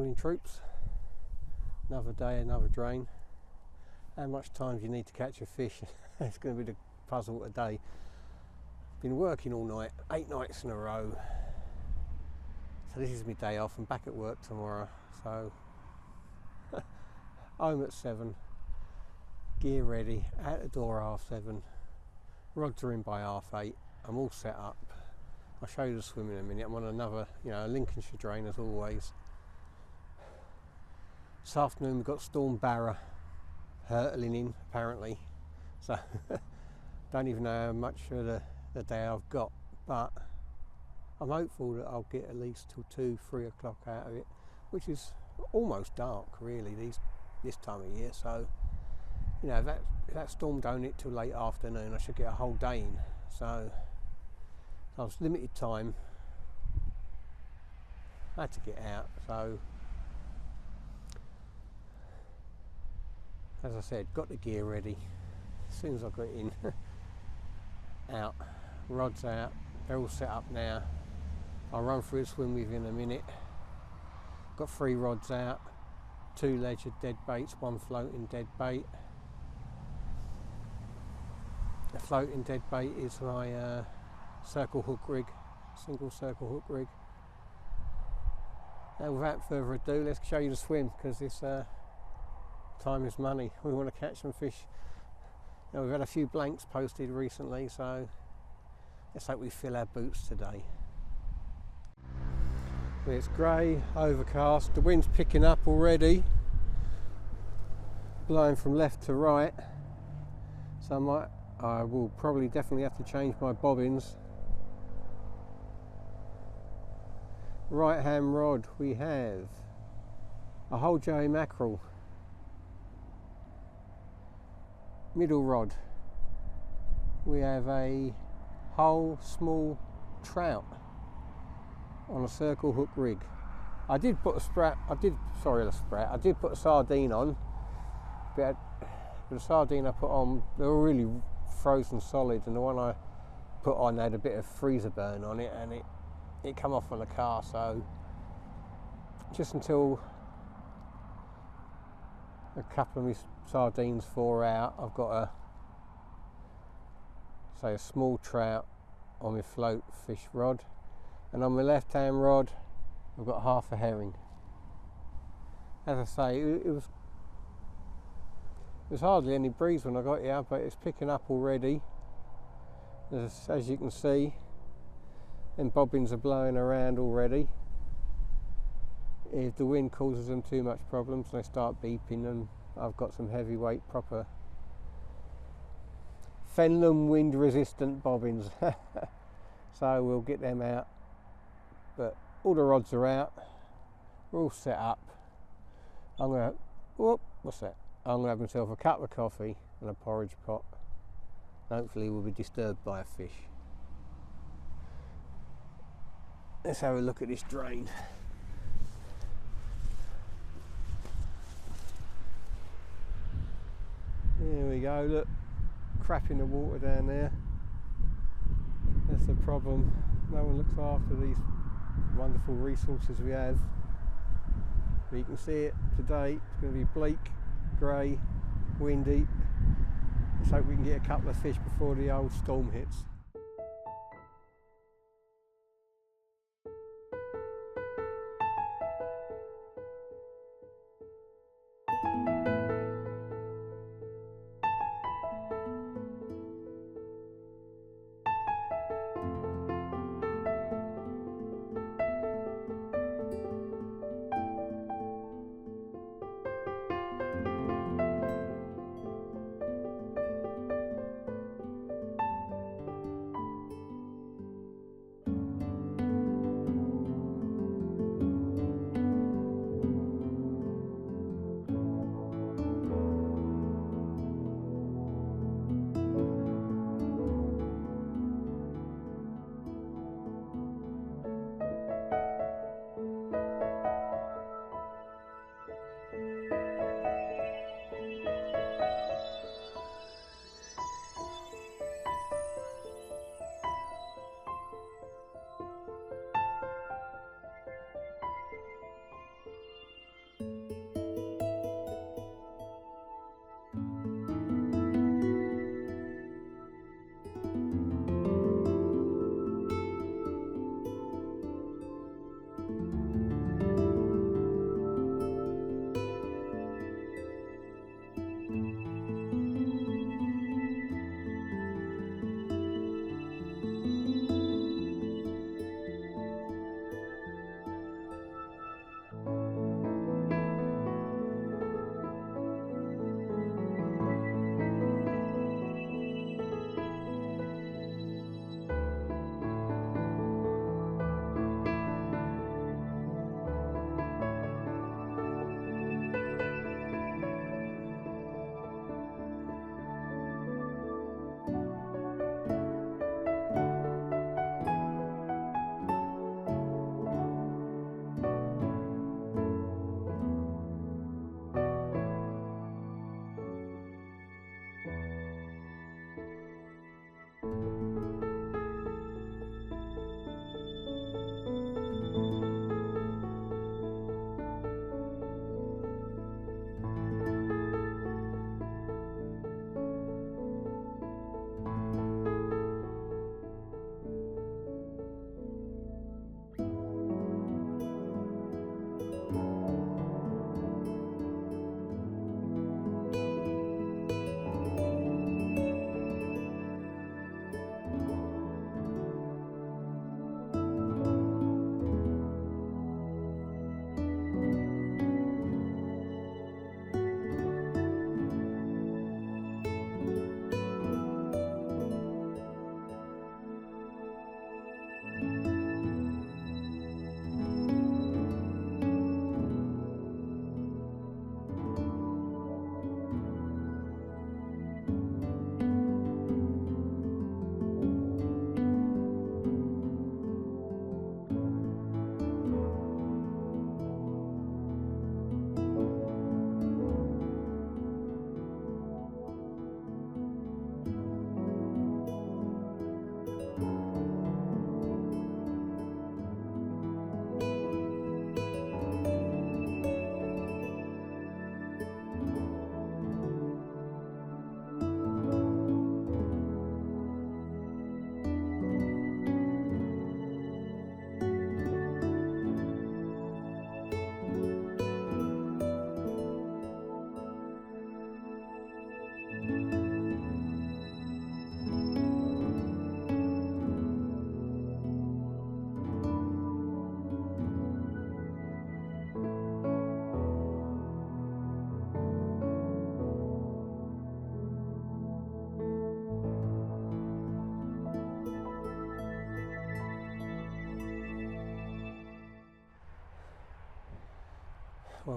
Morning troops, another day, another drain. How much time do you need to catch a fish? It's going to be the puzzle today. Been working all night, 8 nights in a row. So this is my day off. I'm back at work tomorrow. So home at 7, gear ready, out the door at 7:30. Rods are in by 8:30. I'm all set up. I'll show you the swim in a minute. I'm on another, a Lincolnshire drain as always. This afternoon we've got Storm Barra hurtling in apparently. So don't even know how much of the day I've got, but I'm hopeful that I'll get at least till 2-3 o'clock out of it, which is almost dark really this time of year. So if that storm don't hit till late afternoon, I should get a whole day in. So I was limited time, I had to get out. So as I said, got the gear ready. As soon as I got in, out, rods out, they're all set up now. I'll run through the swim with you in a minute. Got 3 rods out, 2 ledger dead baits, 1 floating dead bait. The floating dead bait is my circle hook rig, single circle hook rig. And without further ado, let's show you the swim, because this time is money. We want to catch some fish. We've had a few blanks posted recently, so let's hope we fill our boots today. It's grey, overcast, the wind's picking up already, blowing from left to right, so I will probably definitely have to change my bobbins. Right hand rod, we have a whole Joey mackerel. Middle rod, we have a whole small trout on a circle hook rig. I did put I did put a sardine on, but the sardine I put on, they were really frozen solid, and the one I put on had a bit of freezer burn on it, and it come off on the car. So just until a couple of my sardines thaw out, I've got a small trout on my float fish rod, and on my left hand rod I've got half a herring. As I say, it was hardly any breeze when I got here, but it's picking up already. As you can see, and bobbins are blowing around already. If the wind causes them too much problems, they start beeping, and I've got some heavyweight proper Fenland wind resistant bobbins. So we'll get them out, but all the rods are out, we're all set up. I'm gonna have myself a cup of coffee and a porridge pot. Hopefully we'll be disturbed by a fish. Let's have a look at this drain. There we go, look, crap in the water down there. That's the problem. No one looks after these wonderful resources we have. But you can see it today, it's going to be bleak, grey, windy. Let's hope we can get a couple of fish before the old storm hits.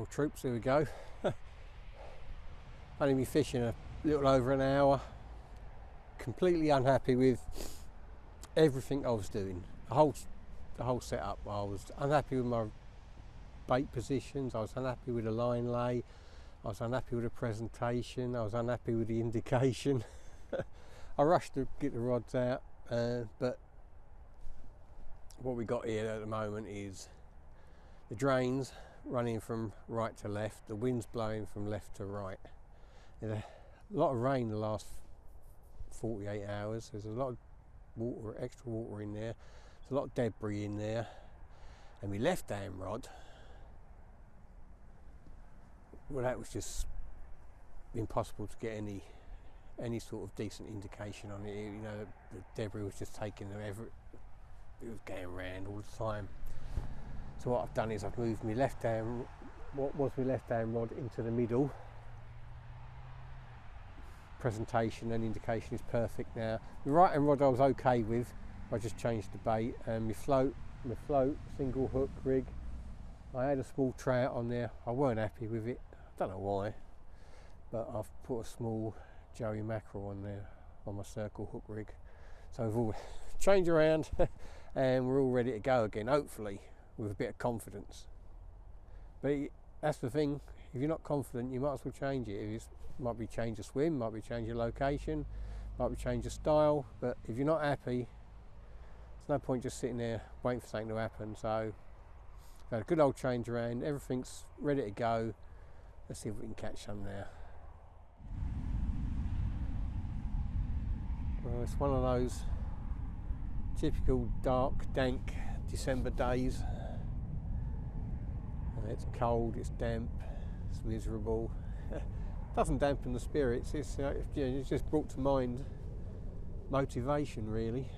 troops, here we go. Only been fishing a little over an hour. Completely unhappy with everything I was doing. The whole setup. I was unhappy with my bait positions, I was unhappy with the line lay, I was unhappy with the presentation, I was unhappy with the indication. I rushed to get the rods out, but what we got here at the moment is the drains running from right to left, the wind's blowing from left to right. There's a lot of rain the last 48 hours, there's a lot of water, extra water in there, there's a lot of debris in there, and my left hand rod, well, that was just impossible to get any sort of decent indication on it. You know, the debris was just taking them it was going around all the time. So what I've done is I've moved my left hand, what was my left hand rod, into the middle. Presentation and indication is perfect now. The right hand rod I was okay with, I just changed the bait, and my float single hook rig, I had a small trout on there, I weren't happy with it, I don't know why, but I've put a small Joey mackerel on there on my circle hook rig. So we've all changed around and we're all ready to go again, hopefully with a bit of confidence. But that's the thing, if you're not confident you might as well change it. It might be change the swim, might be change your location, might be change your style, but if you're not happy, there's no point just sitting there waiting for something to happen. So I've had a good old change around, everything's ready to go. Let's see if we can catch some now. Well, it's one of those typical dark, dank December days. It's cold, it's damp, it's miserable. Doesn't dampen the spirits, it's just brought to mind motivation, really.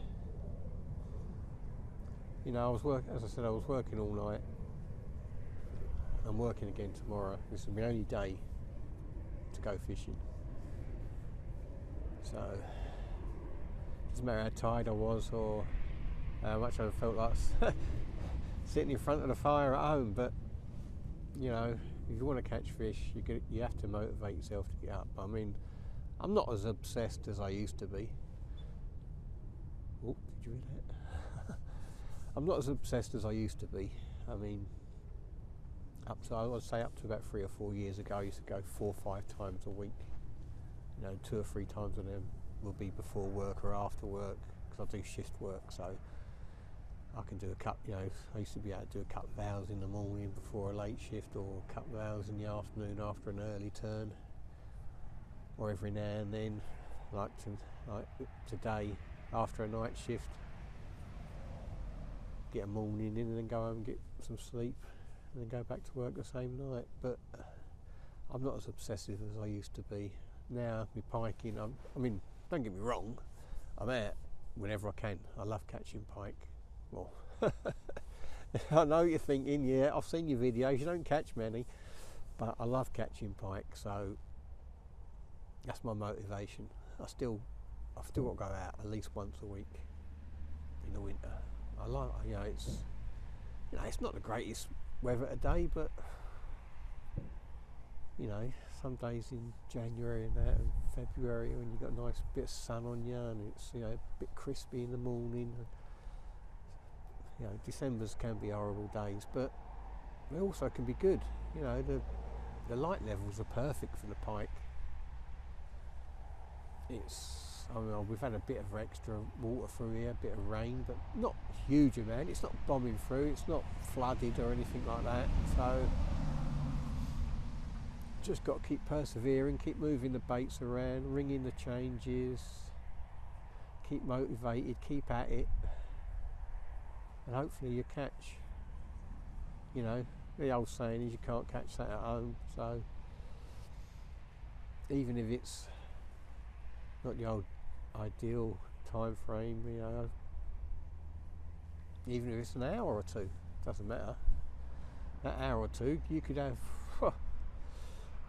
You know, as I said, I was working all night. I'm working again tomorrow. This is my only day to go fishing. So, doesn't matter how tired I was or how much I felt like sitting in front of the fire at home, but you know, if you want to catch fish, you have to motivate yourself to get up. I mean, I'm not as obsessed as I used to be. Oh, did you hear that? I'm not as obsessed as I used to be. I mean, I would say up to about 3 or 4 years ago, I used to go 4 or 5 times a week. You know, 2 or 3 times of them will be before work or after work, because I do shift work, so I can do a couple, you know, I used to be able to do a couple of hours in the morning before a late shift, or a couple of hours in the afternoon after an early turn, or every now and then, like today, after a night shift, get a morning in and then go home and get some sleep, and then go back to work the same night. But I'm not as obsessive as I used to be. Now, my piking, I mean, don't get me wrong, I'm out whenever I can. I love catching pike. Well, I know you're thinking, yeah, I've seen your videos, you don't catch many, but I love catching pike, so that's my motivation. I've still got to go out at least once a week in the winter. I like, you know, it's not the greatest weather today, but you know, some days in January and that, and February, when you've got a nice bit of sun on you and it's, you know, a bit crispy in the morning. And, you know, December's can be horrible days, but they also can be good. You know, the light levels are perfect for the pike. I mean, we've had a bit of extra water through here, a bit of rain, but not a huge amount. It's not bombing through, it's not flooded or anything like that. So, just got to keep persevering, keep moving the baits around, ringing the changes, keep motivated, keep at it, and hopefully you catch. You know, the old saying is you can't catch that at home, so even if it's not the old ideal time frame, you know, even if it's an hour or two, doesn't matter. That hour or two, you could have,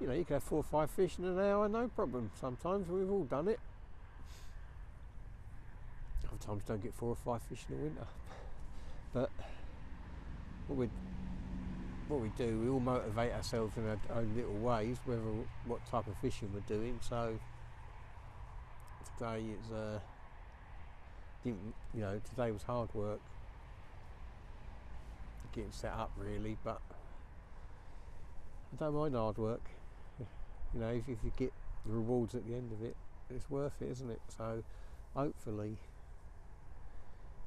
you know, you could have 4 or 5 fish in an hour, no problem. Sometimes we've all done it. Other times don't get 4 or 5 fish in the winter. But what we're what we do, we all motivate ourselves in our own little ways, whether what type of fishing we're doing. So today it's today was hard work getting set up really, but I don't mind hard work. You know, if you get the rewards at the end of it, it's worth it, isn't it? So hopefully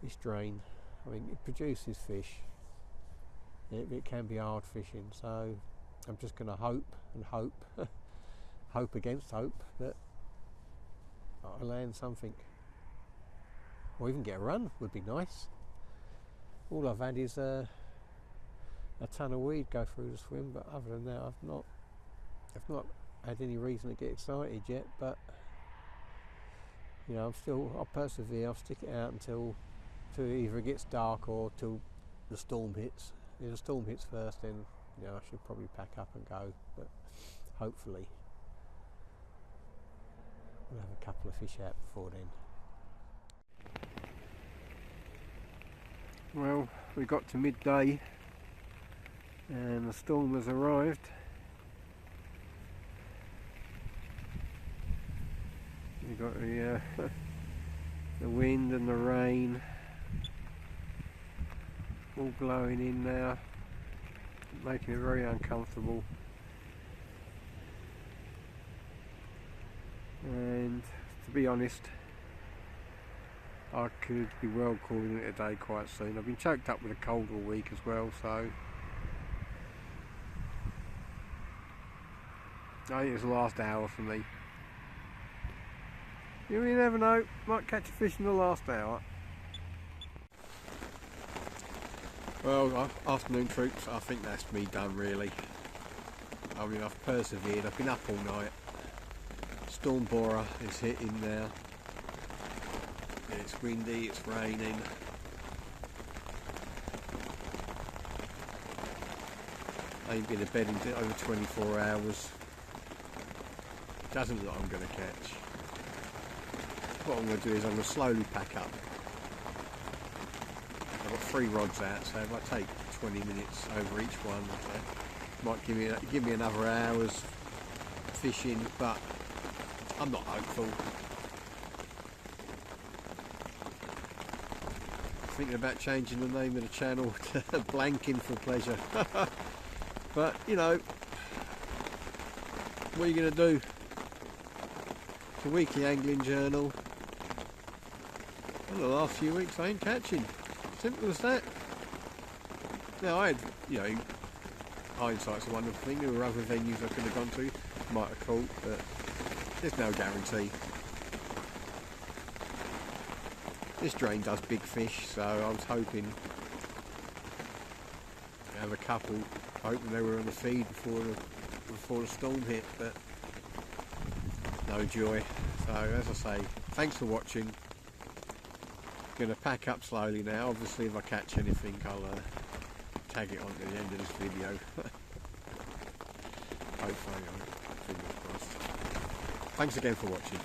this drain, I mean, it produces fish. It can be hard fishing, so I'm just going to hope and hope, hope against hope, that I land something, or even get a run would be nice. All I've had is a ton of weed go through the swim, but other than that, I've not had any reason to get excited yet. But you know, I'll persevere. I'll stick it out until either it gets dark or till the storm hits. If the storm hits first, then you know, I should probably pack up and go. But hopefully we'll have a couple of fish out before then. Well, we got to midday and the storm has arrived. We've got the wind and the rain all blowing in now, making it very uncomfortable. And to be honest, I could be well calling it a day quite soon. I've been choked up with a cold all week as well, so I think it's the last hour for me. You never know, might catch a fish in the last hour. Well, afternoon troops, I think that's me done really. I mean, I've persevered, I've been up all night. Storm Barra is hitting now. It's windy, it's raining. I ain't been to bed in over 24 hours. Doesn't look like I'm going to catch. What I'm going to do is I'm going to slowly pack up. I've got 3 rods out, so if I take 20 minutes over each one, it might give me another hour's fishing, but I'm not hopeful. Thinking about changing the name of the channel to Blanking for Pleasure. But you know, what are you going to do? It's a weekly angling journal. In the last few weeks I ain't catching. Simple as that. Now I had, you know, hindsight's a wonderful thing. There were other venues I could have gone to, might have caught, but there's no guarantee. This drain does big fish, so I was hoping to have a couple, hoping they were on the feed before the storm hit, but no joy. So as I say, thanks for watching. Going to pack up slowly now. Obviously if I catch anything I'll tag it on at the end of this video. Hopefully, fingers crossed. Thanks again for watching.